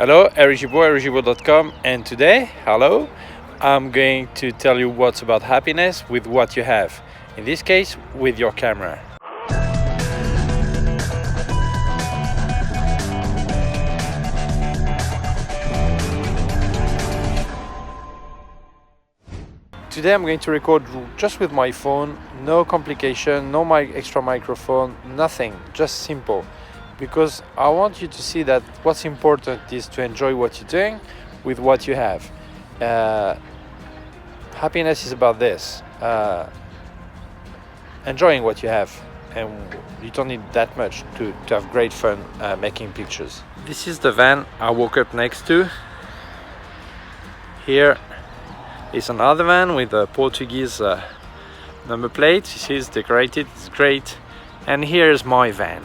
Hello, erigibo.com, and today, I'm going to tell you what's about happiness with what you have. In this case, with your camera. Today I'm going to record just with my phone, no complication, no extra microphone, nothing, just simple. Because I want you to see that what's important is to enjoy what you're doing with what you have. Happiness is about this, enjoying what you have, and you don't need that much to have great fun making pictures. This is the van I woke up next to. Here is another van with a Portuguese number plate. You see, it's decorated, it's great. And here's my van.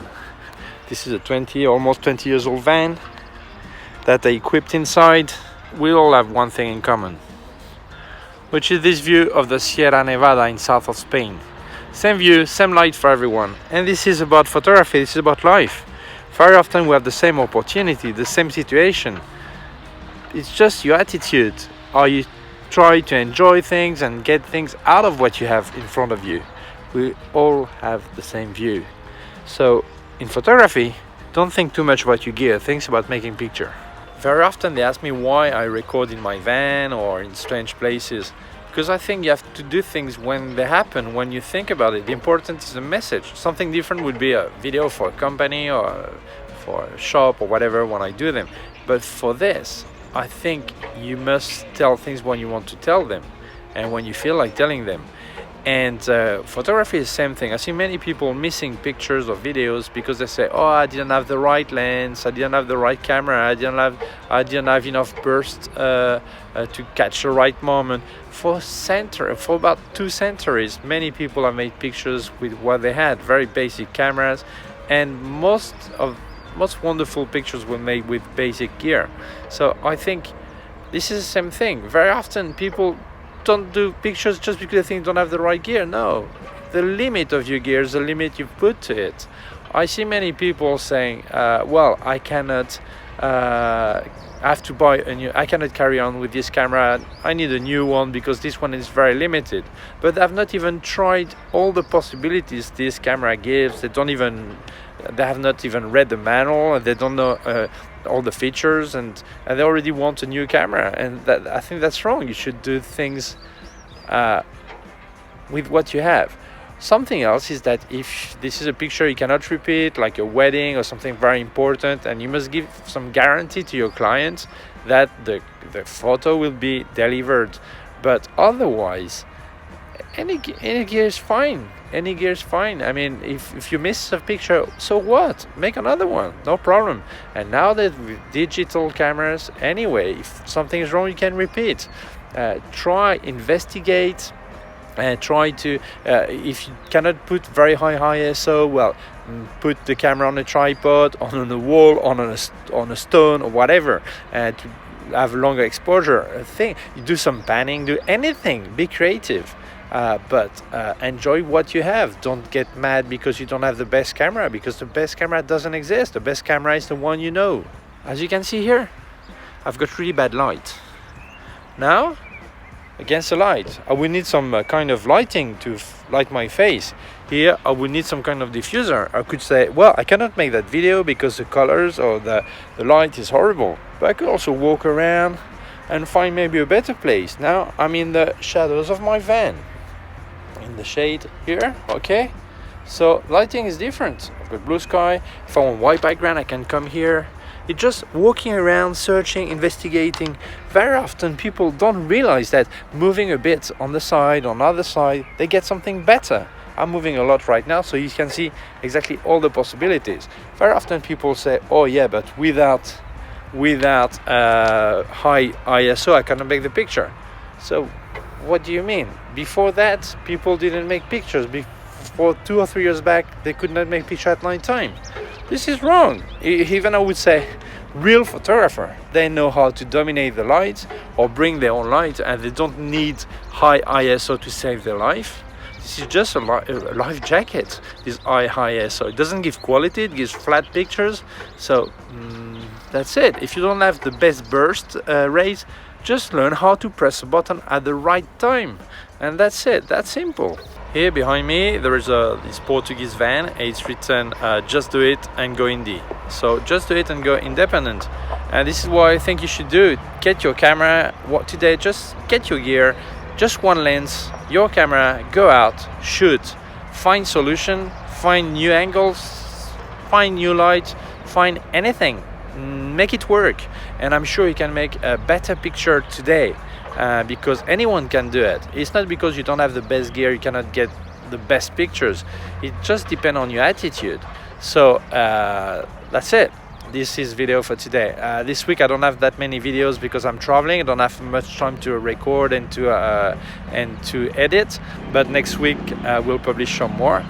This is a almost 20 years old van that I equipped inside. We all have one thing in common, which is this view of the Sierra Nevada in south of Spain. Same view, same light for everyone. And this is about photography, this is about life. Very often we have the same opportunity, the same situation. It's just your attitude. Are you try to enjoy things and get things out of what you have in front of you? We all have the same view. So in photography, don't think too much about your gear, think about making picture. Very often they ask me why I record in my van or in strange places, because I think you have to do things when they happen, when you think about it. The important is the message. Something different would be a video for a company or for a shop or whatever when I do them. But for this, I think you must tell things when you want to tell them and when you feel like telling them. And photography is the same thing. I see many people missing pictures or videos because they say, oh, I didn't have the right lens, I didn't have the right camera, I didn't have enough burst to catch the right moment. For about 2 centuries, many people have made pictures with what they had, very basic cameras, and most wonderful pictures were made with basic gear. So I think this is the same thing. Very often people don't do pictures just because they think they don't have the right gear. No, the limit of your gear is the limit you put to it. I see many people saying, well, I cannot I cannot carry on with this camera, I need a new one because this one is very limited. But I've not even tried all the possibilities this camera gives. They have not even read the manual, and they don't know all the features, and they already want a new camera, and I think that's wrong. You should do things with what you have. Something else is that if this is a picture you cannot repeat, like a wedding or something very important, and you must give some guarantee to your client that the photo will be delivered. But otherwise, any gear is fine. Any gear is fine. I mean, if you miss a picture, so what? Make another one, no problem. And now that with digital cameras, anyway, if something is wrong, you can repeat. Try, investigate, and try to, if you cannot put very high ISO, well, put the camera on a tripod, on a wall, on a stone, or whatever, to have longer exposure. You do some panning, do anything, be creative. But enjoy what you have. Don't get mad because you don't have the best camera, because the best camera doesn't exist. The best camera is the one you know. As you can see here, I've got really bad light. Now, against the light, I will need some kind of lighting to light my face. Here, I will need some kind of diffuser. I could say, well, I cannot make that video because the colors or the light is horrible. But I could also walk around and find maybe a better place. Now, I'm in the shadows of my van. In the shade here, okay? So lighting is different. I've got blue sky. If I want white background, I can come here. It's just walking around, searching, investigating. Very often people don't realize that moving a bit on the side, on the other side, they get something better. I'm moving a lot right now, so you can see exactly all the possibilities. Very often people say, oh yeah, but without high ISO, I cannot make the picture. So what do you mean? Before that, people didn't make pictures. Before 2 or 3 years back, they could not make picture at night time. This is wrong. Even I would say, real photographer, they know how to dominate the light or bring their own light, and they don't need high ISO to save their life. This is just a life jacket, this high ISO. It doesn't give quality, it gives flat pictures. So That's it. If you don't have the best burst rate, just learn how to press a button at the right time, and that's it. That's simple. Here behind me there is this Portuguese van. It's written just do it and go indie. So just do it and go independent, and this is what I think you should do. Get your camera. What today? Just get your gear, just one lens, your camera, go out, shoot, find solution, find new angles, find new light, find anything, make it work, and I'm sure you can make a better picture today. Because anyone can do it. It's not because you don't have the best gear you cannot get the best pictures. It just depends on your attitude. So that's it. This is video for today. This week I don't have that many videos because I'm traveling. I don't have much time to record and to edit. But next week we'll publish some more.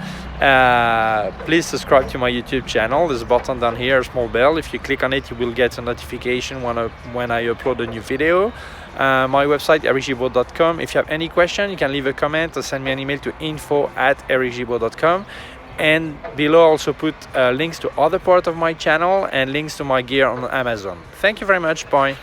Please subscribe to my YouTube channel. There's a button down here, a small bell. If you click on it, you will get a notification when I upload a new video. My website ericgimbal.com. If you have any question, you can leave a comment or send me an email to info@ericgimbal.com. And below I also put links to other parts of my channel and links to my gear on Amazon. Thank you very much. Bye.